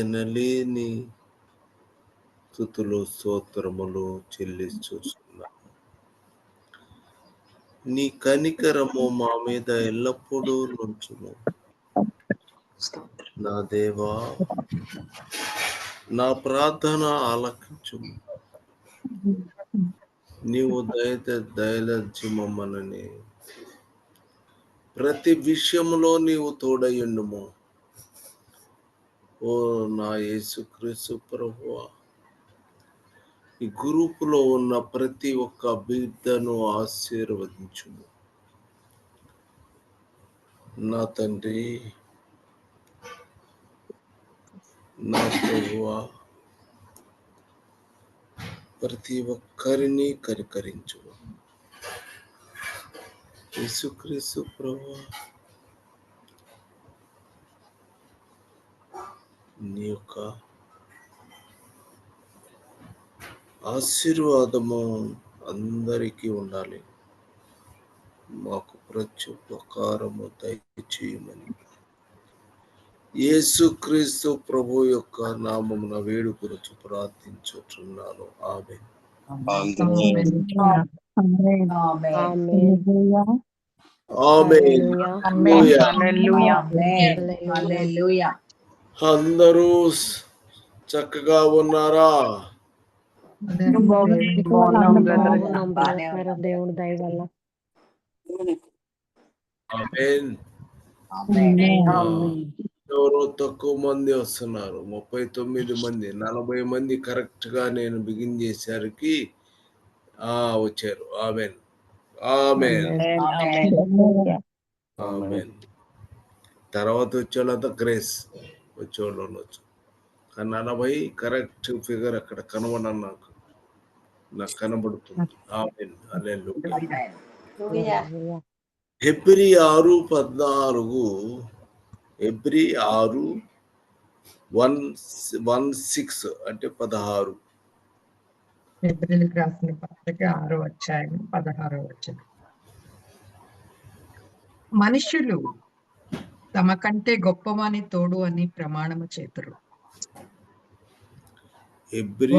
ఎనలేని స్తుతులు స్తోత్రములు చెల్లిస్తున్నాము. నీ కనికరము మా మీద ఎల్లప్పుడూ నుంచును. నా దేవా, నా ప్రార్థన ఆలకించుము. నీవు దయదలిచి మమ్మల్ని ప్రతి విషయంలో నీవు తోడయుండుము. ఓ నా యేసుక్రీస్తు ప్రభువా, ఈ గ్రూపులో ఉన్న ప్రతి ఒక్క బిడ్డను ఆశీర్వదించుము. నా తండ్రి, నా ప్రభువా, ప్రతి ఒక్కరిని కనికరించు. యేసుక్రీస్తు ప్రభువా, నీ యొక్క ఆశీర్వాదము అందరికీ ఉండాలి. మాకు ప్రత్యుపకారము దయచేయమని యేసుక్రీస్తు ప్రభు యొక్క నామమున వేడుకొనుచు ప్రార్థించుచున్నాను. ఆమేన్. అందరూ చక్కగా ఉన్నారా? దేవుడు దయ వల్ల. ఆమేన్. ఎవరో తక్కువ మంది వస్తున్నారు. 39 మంది, 40 మంది కరెక్ట్ గా నేను బిగిన్ చేసరికి వచ్చారు. ఆమేన్, ఆమేన్, ఆమేన్. తర్వాత వచ్చేవాళ్ళంతా గ్రేస్ వచ్చేవాళ్ళు ఉండొచ్చు. కానీ 40 కరెక్ట్ ఫిగర్ అక్కడ కనబడను, నాకు కనబడుతుంది. ఆమేన్, హల్లెలూయా. హెబ్రీ 6:14, హెబ్రీ 6:16 అంటే 16. హెబ్రీయులకు రాసిన పత్రిక 6వ అధ్యాయం 16వ వచనం. మనుష్యులు తమ కంటే గొప్పవాని తోడు అని ప్రమాణము చేతురు.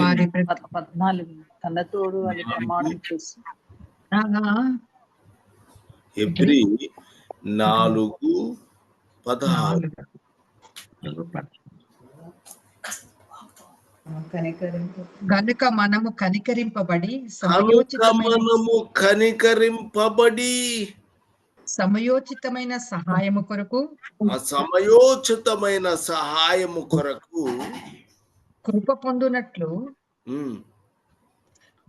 వారి 14 తన తోడు అని ప్రమాణం చేసి. హెబ్రీ 4:16. గనుక మనము కనికరింపబడి సమయోచితమైన సహాయము కొరకు కృప పొందునట్లు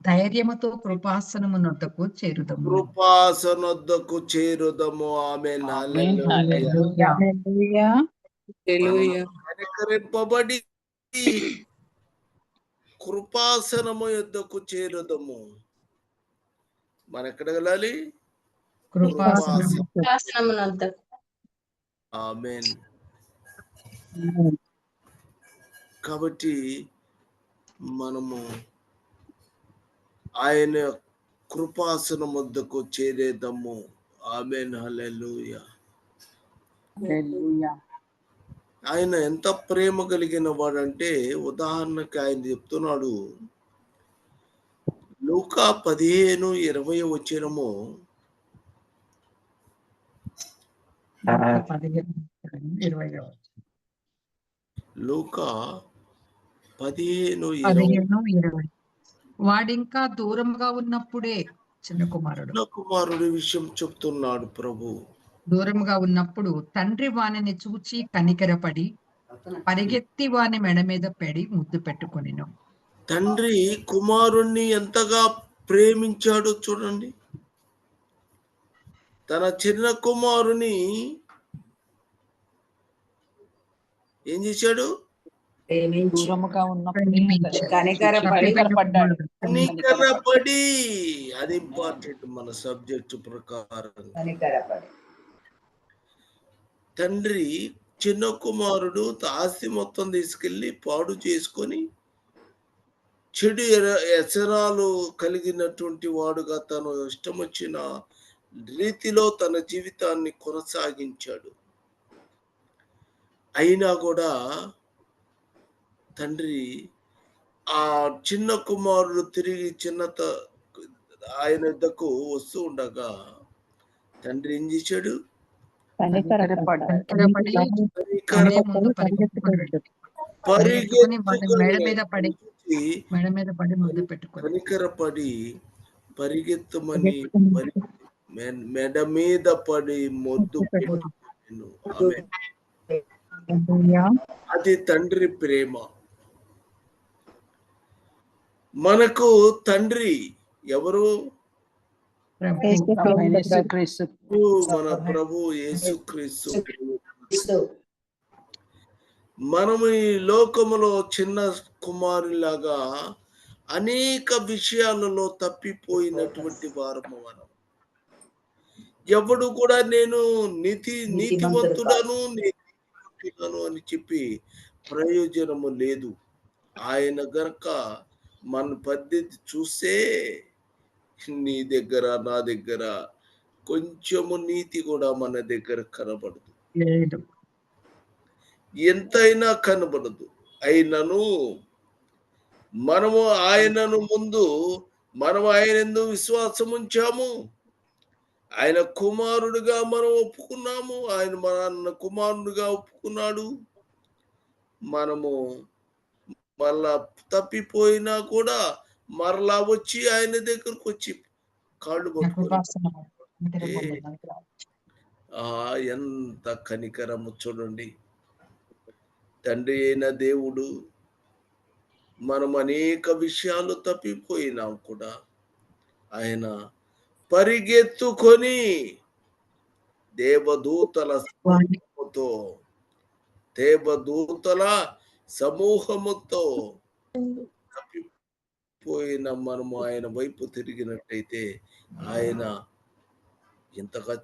ధైర్యముతో కృపాసనమునొద్దకు చేరుదము. ఆమేన్, హల్లెలూయా. కనికరింపబడి కృపాసనము యొద్దకు చేరుదము. మన ఎక్కడ వెళ్ళాలి? ఆమేన్. కాబట్టి మనము ఆయన కృపాసనం వద్దకు చేరేదము. ఆమేన్, హల్లెలూయా. ఆయన ఎంత ప్రేమ కలిగిన వాడంటే, ఉదాహరణకి ఆయన చెప్తున్నాడు, లూకా 15:20 వచనము. లూకా 15:20. వాడింకా దూరంగా ఉన్నప్పుడే చిన్న కుమారుడి విషయం చెప్తున్నాడు ప్రభు. దూరంగా ఉన్నప్పుడు తండ్రి వానిని చూచి కనికరపడి పరిగెత్తి వాని మెడ మీద పెడి ముద్దు పెట్టుకొనెను. తండ్రి కుమారుణ్ణి ఎంతగా ప్రేమించాడో చూడండి. తన చిన్న కుమారుని ఏం చేశాడు? కనికరపడి. అది ఇంపార్టెంట్ మన సబ్జెక్ట్ ప్రకారం. తండ్రి చిన్న కుమారుడు ఆస్తి మొత్తం తీసుకెళ్లి పాడు చేసుకొని చెడు వ్యసనాలు కలిగినటువంటి వాడుగా తను ఇష్టం వచ్చిన రీతిలో తన జీవితాన్ని కొనసాగించాడు. అయినా కూడా తండ్రి ఆ చిన్న కుమారుడు తిరిగి ఆయన వద్దకు వస్తూ ఉండగా తండ్రి ఏం చేశాడు? కనికరపడ్డాడు. కనికరపడి వాని ముందు పరిగెత్తుకొని వాడి పరిగెత్తుకొని మెడ మీద పడి ముద్దు పెట్టుకొని కనికరపడి పరిగెత్తమని మెడ మీద పడి మొద్దు పెట్టుకొనెను. ఆమేన్. అది తండ్రి ప్రేమ. మనకు తండ్రి ఎవరు? యేసుక్రీస్తు. మన ప్రభు యేసుక్రీస్తు. మనము ఈ లోకములో చిన్న కుమారులాగా అనేక విషయాలలో తప్పిపోయినటువంటి వారము మనం. ఎవడు కూడా నేను నీతిమంతుడను అని చెప్పి ప్రయోజనము లేదు. ఆయన గనక మన పద్ధతి చూస్తే నీ దగ్గర నా దగ్గర కొంచెము నీతి కూడా మన దగ్గర కనబడదు, ఎంతైనా కనబడదు. అయినను మనము ఆయనను ముందు మనం ఆయనందు విశ్వాసం ఉంచాము, ఆయన కుమారుడుగా మనం ఒప్పుకున్నాము, ఆయన మన కుమారుడుగా ఒప్పుకున్నాడు. మనము మళ్ళా తప్పిపోయినా కూడా మరలా వచ్చి ఆయన దగ్గరకు వచ్చి కాళ్ళు పట్టుకొని ఎంత కనికరము చూడండి. తండ్రి అయిన దేవుడు మనం అనేక విషయాలు తప్పిపోయినాం కూడా ఆయన పరిగెత్తుకొని దేవదూతల సమూహముతో తప్పిపోయిన మనము ఆయన వైపు తిరిగినట్టయితే ఆయన ఎంతగా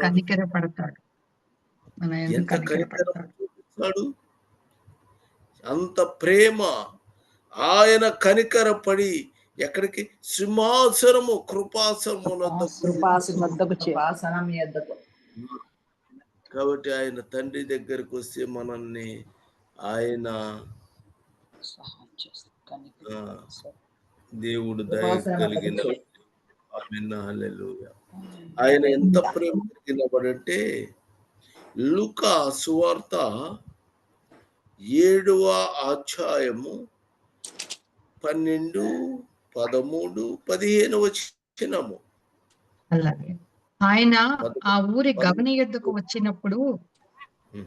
కనికరపడతాడు, ఎంత కనికరం చూపిస్తాడు, అంత ప్రేమ. ఆయన కనికరపడి ఎక్కడికి? సింహాసనము కృపాసనం యొద్దకు. కాబట్టి ఆయన తండ్రి దగ్గరకు వస్తే మనల్ని ఆయన దేవుడు దయ కలిగిన ఆయన ఎంత ప్రేమ కలిగిన వాడంటే లూకా సువార్త 7వ అధ్యాయము 12, 13, 15 వచనము. ఆయన ఆ ఊరి గవని యొద్దకు వచ్చినప్పుడు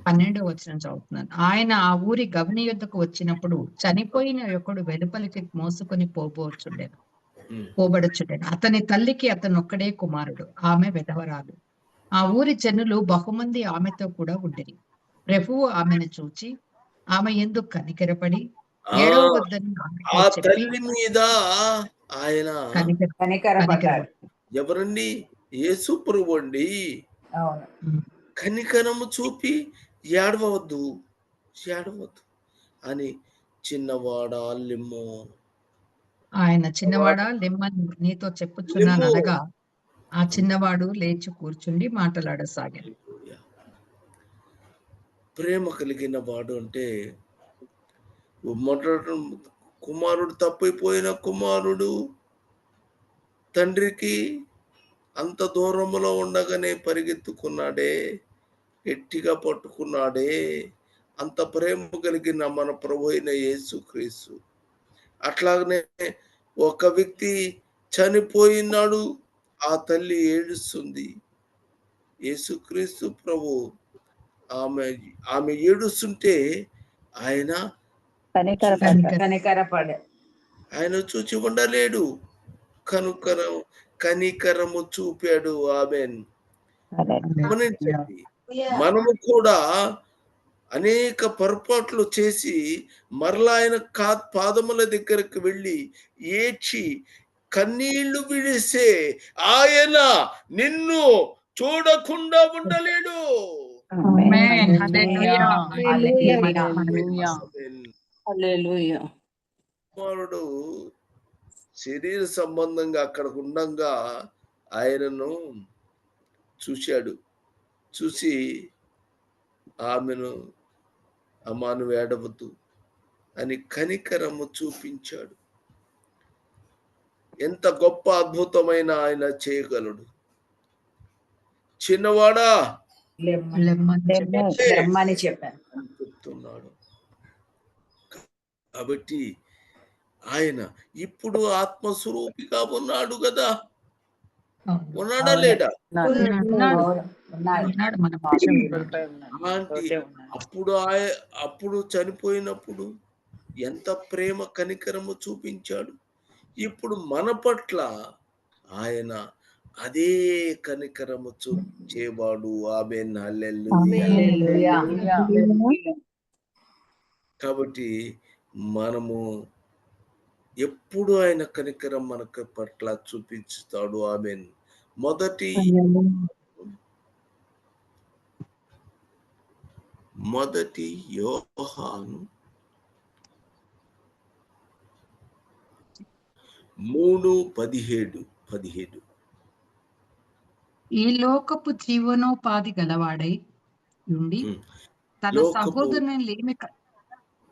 12వ వచనం చదువుతున్నాను. ఆయన ఆ ఊరి గవని యొద్దకు వచ్చినప్పుడు చనిపోయిన ఒకడు వెలుపలికి మోసుకొని పోబడుచుండెను. అతని తల్లికి అతనొక్కడే కుమారుడు, ఆమె విధవరాలు. ఆ ఊరి జనులు బహుమంది ఆమెతో కూడా ఉండిరి. ప్రభువు ఆమెను చూచి ఆమె ఎందుకు కనికరపడి ఏడవ వద్దని ఆ తల్లి మీద ఆయన కనికరపడ్డాడు. ఎవరండి? యేసు ప్రభువు అండి. కనికరము చూపి ఏడవద్దు అని చిన్నవాడా లెమ్ము, ఆయన చిన్నవాడా లెమ్మని నీతో చెప్పుచున్నాను అనగా ఆ చిన్నవాడు లేచి కూర్చుండి మాట్లాడసాగాడు. ప్రేమ కలిగిన వాడు అంటే మొదట కుమారుడు, తప్పిపోయిన కుమారుడు తండ్రికి అంత దూరంలో ఉండగానే పరిగెత్తుకున్నాడే, గట్టిగా పట్టుకున్నాడే. అంత ప్రేమ కలిగిన మన ప్రభు అయిన యేసుక్రీస్తు. అట్లాగనే ఒక వ్యక్తి చనిపోయినాడు, ఆ తల్లి ఏడుస్తుంది. యేసుక్రీస్తు ప్రభు ఆమె ఏడుస్తుంటే ఆయన కనికరపడ్డాడు. ఆయన చూచి ఉండలేడు, కనికరము చూపాడు. ఆమెన్. గమనించండి, మనము కూడా అనేక పొరపాట్లు చేసి మరలా ఆయన పాదముల దగ్గరకు వెళ్ళి ఏడ్చి కన్నీళ్లు విడిసే ఆయన నిన్ను చూడకుండా ఉండలేడు. కుమారుడు శరీర సంబంధంగా అక్కడ ఉండంగా ఆయనను చూశాడు. చూసి ఆమెను, అమ్మా నువ్వు ఏడవద్దు అని కనికరము చూపించాడు. ఎంత గొప్ప అద్భుతమైన ఆయన చేయగలడు. చిన్నవాడా లెమ్మని చెప్పాను చెప్తున్నాడు. కాబట్టి ఆయన ఇప్పుడు ఆత్మస్వరూపిగా ఉన్నాడు కదా, ఉన్నాడా లేడా? అలాంటి అప్పుడు చనిపోయినప్పుడు ఎంత ప్రేమ కనికరము చూపించాడు. ఇప్పుడు మన పట్ల ఆయన అదే కనికరము చూపించేవాడు. ఆమేన్, హల్లెలూయా. కాబట్టి మనము ఎప్పుడు ఆయన కనికరం మనకు పట్ల చూపించుతాడు. ఆమేన్. మొదటి యోహాను 3:17 ఈ లోకపు జీవనోపాధి గలవాడై ఉండి తన సహోదరుని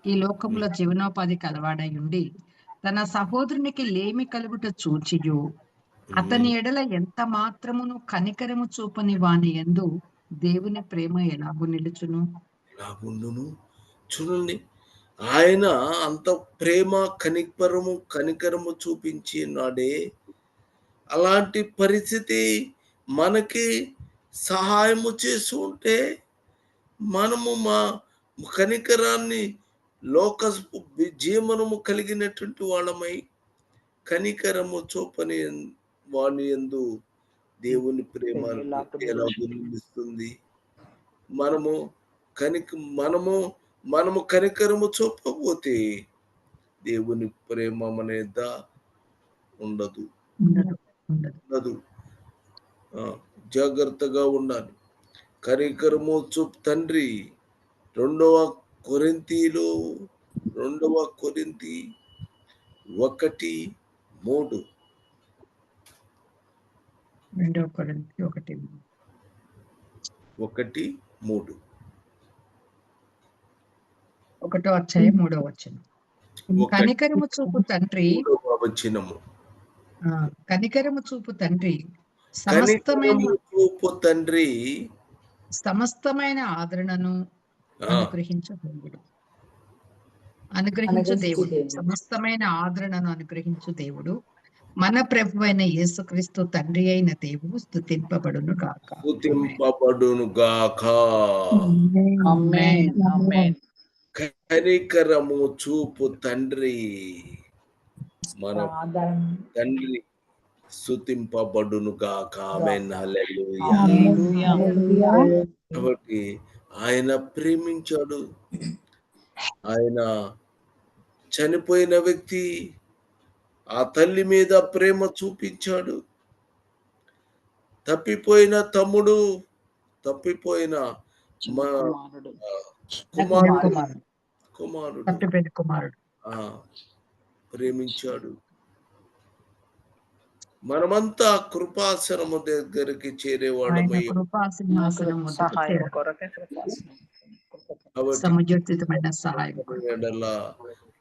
ఈ లోకంలో జీవనోపాధి కలవాడై ఉండి తన సహోదరునికి లేమి కలుగుట చూచియు అతని ఎడల ఎంత మాత్రమును కనికరము చూపని వాని యందు దేవుని ప్రేమ ఎలాగూ నిలుచును. చూడండి, ఆయన అంత ప్రేమ కనికరము చూపించినాడే. అలాంటి పరిస్థితి మనకి సహాయము చేసి ఉంటే మనము మా కనికరాన్ని లోక జీవనము కలిగినటువంటి వాళ్ళమై కనికరము చూపని వాని యందు దేవుని ప్రేమ ఎలా నిలుస్తుంది. మనము కనికరము చూపకపోతే దేవుని ప్రేమ మన యొద్ద ఉండదు. జాగ్రత్తగా ఉండాలి. కనికరము చూపు తండ్రి 2 కొరింథీ 1:3 ఒకటో అధ్యాయం 3వ వచనం. కనికరము చూపు తండ్రి కనికరము చూపు తండ్రి సమస్తమైన ఆదరణను అనుగ్రహించు దేవుడు సమస్తమైన ఆదరణను అనుగ్రహించు దేవుడు మన ప్రభువైన యేసుక్రీస్తు తండ్రి అయిన దేవుడు స్తుతింపబడును గాక. కనికరము చూపు తండ్రి, మన తండ్రి స్తుతింపబడును గాక. ఆమేన్, హల్లెలూయా. కాబట్టి ఆయన ప్రేమించాడు. ఆయన చనిపోయిన వ్యక్తి ఆ తల్లి మీద ప్రేమ చూపించాడు. తప్పిపోయిన తమ్ముడు, తప్పిపోయిన కుమారుడు ప్రేమించాడు. మనమంతా కృపాసనము దగ్గరికి చేరేవాడమై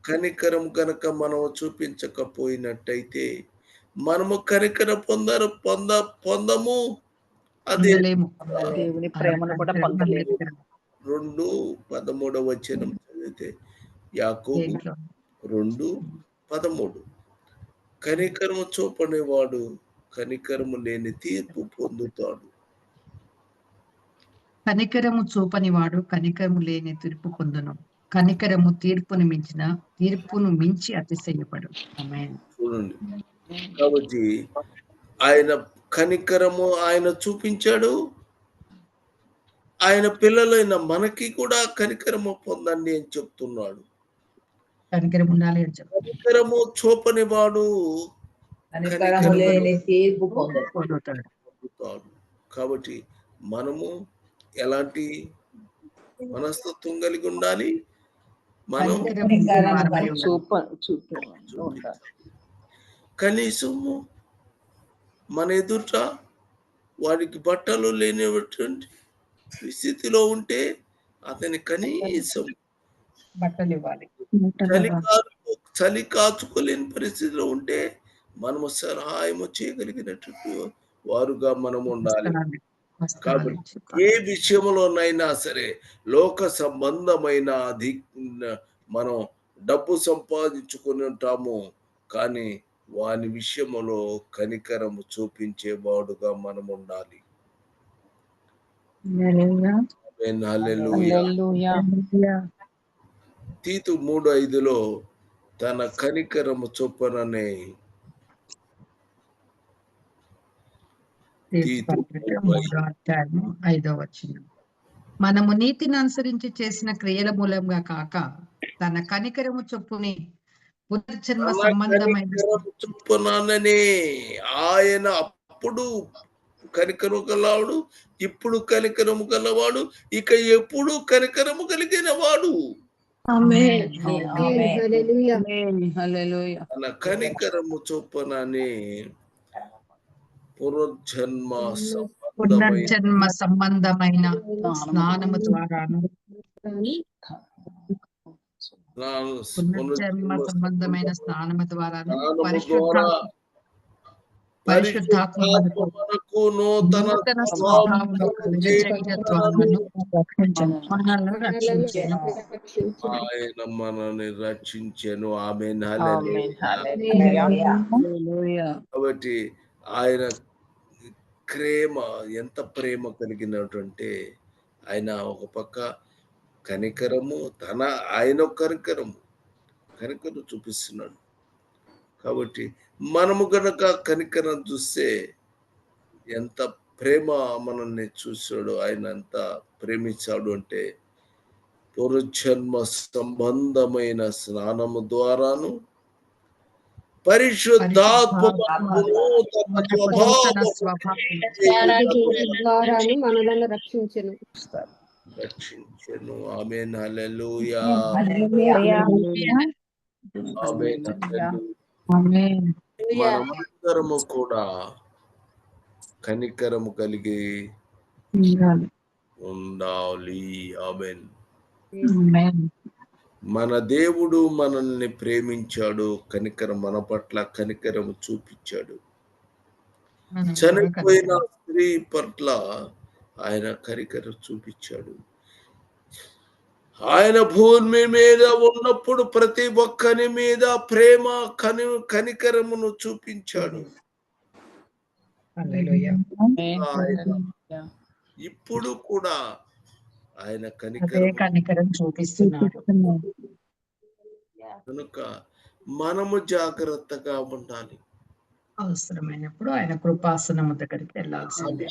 కనికరం కనుక మనం చూపించకపోయినట్టయితే మనము కనికర పొందము. అదే దేవుని ప్రేమను కూడా పొందలేము. 2:13 చదివితే, యాకోబు 2:13 కనికరము చూపనివాడు కనికరము లేని తీర్పు పొందుతాడు. కనికరము చూపనివాడు కనికరము లేని తీర్పు పొందును. కనికరము తీర్పును మించి అతిశయపడు. చూడండి, కాబట్టి ఆయన కనికరము ఆయన చూపించాడు. ఆయన పిల్లలైన మనకి కూడా కనికరము పొందండి అని చెప్తున్నాడు. కనికరం ఉండాలి అని చెప్తాడు. కనికరము చూపని వాడు పొందుతాడు. కాబట్టి మనము ఎలాంటి మనస్తత్వం కలిగి ఉండాలి? మనం కనీసము మన ఎదుట వాడికి బట్టలు లేనిటువంటి స్థితిలో ఉంటే అతని కనీసం బట్టలు ఇవ్వాలి. చలి కాచుకోలేని పరిస్థితిలో ఉంటే మనము సహాయము చేయగలిగినట్టు వారుగా మనం ఉండాలి. కాబట్టి ఏ విషయంలోనైనా సరే లోక సంబంధమైన మనం డబ్బు సంపాదించుకొని ఉంటాము. కానీ వాని విషయములో కనికరము చూపించేవాడుగా మనం ఉండాలి. తీతు 3:5లో తన కనికరము చొప్పుననే మనము నీతిని అనుసరించి చేసిన క్రియల మూలంగా కాక తన కనికరము చొప్పుని పునర్జన్మ సంబంధమైన చొప్పుననే ఆయన అప్పుడు కనికరము గలవాడు, ఇప్పుడు కనికరము గలవాడు, ఇక ఎప్పుడు కనికరము కలిగిన వాడు. తన కనికరము చొప్పుననే పునర్జన్మ సంబంధమైన స్నానము ద్వారాను పరిశుద్ధాత్మకు నూతన స్వభావమును ఆయన మనల్ని రక్షించెను. ఆమేన్. కాబట్టి ఆయన ఎంత ప్రేమ కలిగినటువంటి ఆయన ఒక పక్క కనికరము ఆయన కనికరం చూపిస్తున్నాడు. కాబట్టి మనము గనక కనికరం చూస్తే ఎంత ప్రేమ మనల్ని చూశాడు, ఆయన ఎంత ప్రేమించాడు అంటే పునర్జన్మ సంబంధమైన స్నానము ద్వారాను పరిశుద్ధాత్మను మనలను రక్షించెను. ఆమేన్. హల్లెలూయా. మనమందరము కూడా కనికరము కలిగి ఉండాలి. ఆమేన్. మన దేవుడు మనల్ని ప్రేమించాడు, మన పట్ల కనికరము చూపించాడు. చనిపోయిన స్త్రీ పట్ల ఆయన కనికరం చూపించాడు. ఆయన భూమి మీద ఉన్నప్పుడు ప్రతి ఒక్కరి మీద ప్రేమ కనికరమును చూపించాడు. ఇప్పుడు కూడా ఆయన కనికరం చూపిస్తున్నాడు. కనుక మనము జాగ్రత్తగా ఉండాలి. అవసరమైనప్పుడు ఆయన కృపాసనము దగ్గరికి వెళ్ళాల్సిందే.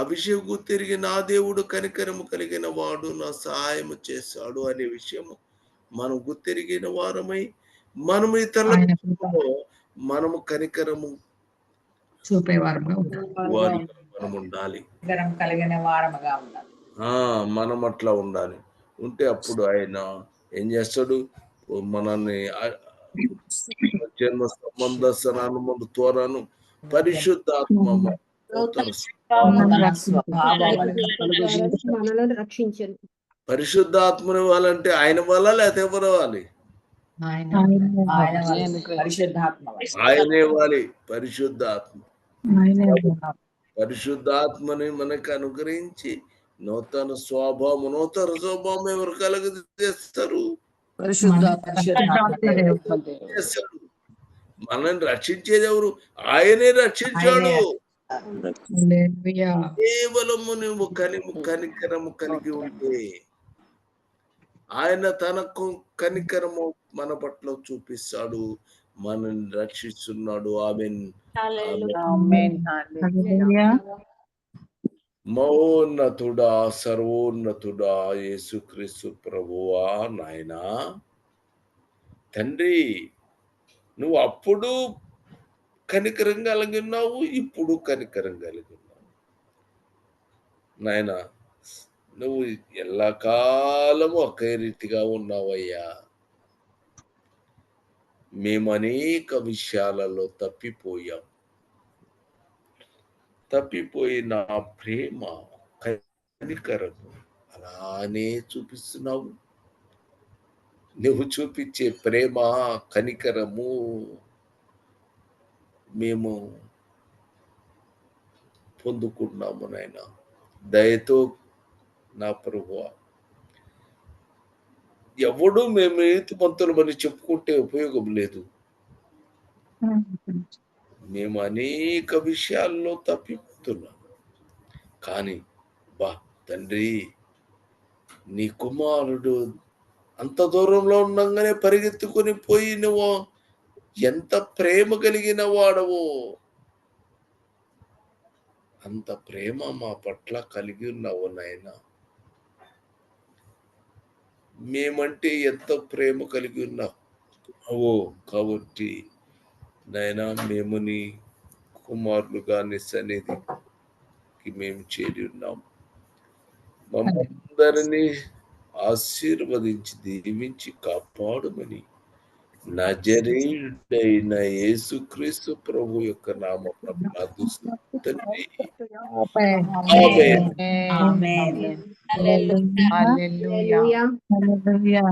అభిషేకు తిరిగి నా దేవుడు కనికరము కలిగిన వాడు, నా సహాయము చేశాడు అనే విషయము మనం గుర్తిరిగిన వారమై మనము ఇతరులకు మనము కనికరము చూపేవారముగా ఉండాలి. మనం అట్లా ఉండాలి. ఉంటే అప్పుడు ఆయన ఏం చేస్తాడు, మనల్ని జన్మ సంబంధ స్నానము ద్వారాను పరిశుద్ధాత్మ మనలను రక్షించెను. పరిశుద్ధాత్మను ఇవ్వాలంటే ఆయన వల్ల లేకపోతే ఎవరు ఇవ్వాలి? ఆయన ఇవ్వాలి. పరిశుద్ధాత్మని మనకు అనుగ్రహించి నూతన స్వభావం ఎవరు కలుగజేస్తారు? మనల్ని రక్షించేది ఎవరు? ఆయనే రక్షించాడు. కేవలము నువ్వు కనికరము కలిగి ఉంటే ఆయన తనకు కనికరము మన పట్ల చూపిస్తాడు, మనల్ని రక్షిస్తున్నాడు. ఆమేన్. మహోన్నతుడా, సర్వోన్నతుడా యేసుక్రీస్తు ప్రభువా, నాయనా తండ్రి, నువ్వు అప్పుడు కనికరం కలిగి ఉన్నావు, ఇప్పుడు కనికరం కలిగి ఉన్నావు. నాయనా, నువ్వు ఎల్లకాలము ఒకే రీతిగా ఉన్నావయ్యా. మేము అనేక విషయాలలో తప్పిపోయి నా ప్రేమ కనికరము అలానే చూపిస్తున్నావు. నువ్వు చూపించే ప్రేమ, కనికరము మేము పొందుకున్నాము నాయనా. దయతో నా ప్రభువా, ఎవడు మేము నీతిమంతులమని చెప్పుకుంటే ఉపయోగం లేదు. మేము అనేక విషయాల్లో తప్పిపోతున్నాం. కానీ తండ్రి, నీ కుమారుడు అంత దూరంలో ఉండగానే పరిగెత్తుకొని పోయి నువ్వు ఎంత ప్రేమ కలిగిన వాడవో, అంత ప్రేమ మా పట్ల కలిగి ఉన్నావు నాయనా. మేమంటే ఎంత ప్రేమ కలిగి ఉన్నావో కాబట్టి నాయనా, మేము నీ కుమారులుగా నీ సన్నిధికి మేము చేరి ఉన్నాం. మమ్మందరినీ ఆశీర్వదించి దీవించి కాపాడుమని నజరేయుడైన యేసుక్రీస్తు ప్రభు యొక్క నామమున ప్రార్థిస్తున్నాను తండ్రి. ఆమేన్. ఆమేన్. హల్లెలూయా. హల్లెలూయా. హల్లెలూయా.